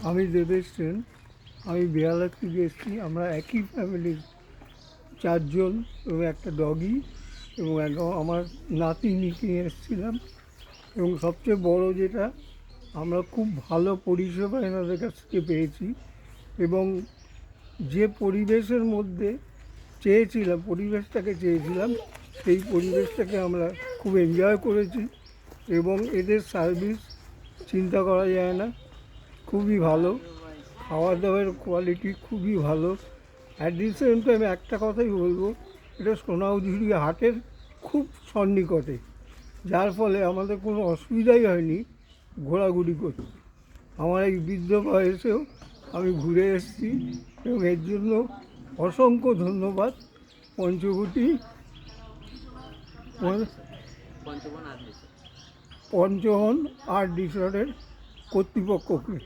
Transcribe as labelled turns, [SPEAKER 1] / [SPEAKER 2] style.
[SPEAKER 1] আমি দেবেশ সেন। আমি বেহালা থেকে এসেছি। আমরা একই ফ্যামিলির চারজন এবং একটা ডগি এবং আমার নাতিনিকে এসেছিলাম। এবং সবচেয়ে বড় যেটা, আমরা খুব ভালো পরিষেবা এনাদের কাছ থেকে পেয়েছি এবং যে পরিবেশের মধ্যে পরিবেশটাকে চেয়েছিলাম, সেই পরিবেশটাকে আমরা খুব এনজয় করেছি এবং এদের সার্ভিস চিন্তা করা যায় না, খুবই ভালো। খাওয়া দাওয়ার কোয়ালিটি খুবই ভালো। অ্যাট দি সেম টাইম একটা কথাই বলবো, এটা সোনাউঝুরি হাটের খুব সন্নিকটে, যার ফলে আমাদের কোনো অসুবিধাই হয়নি ঘোরাঘুরি করতে। আমার এই বৃদ্ধ বয়সেও আমি ঘুরে এসেছি এবং এর জন্য অসংখ্য ধন্যবাদ পঞ্চবটী পঞ্চবন আর্ট রিসর্টের কর্তৃপক্ষকে।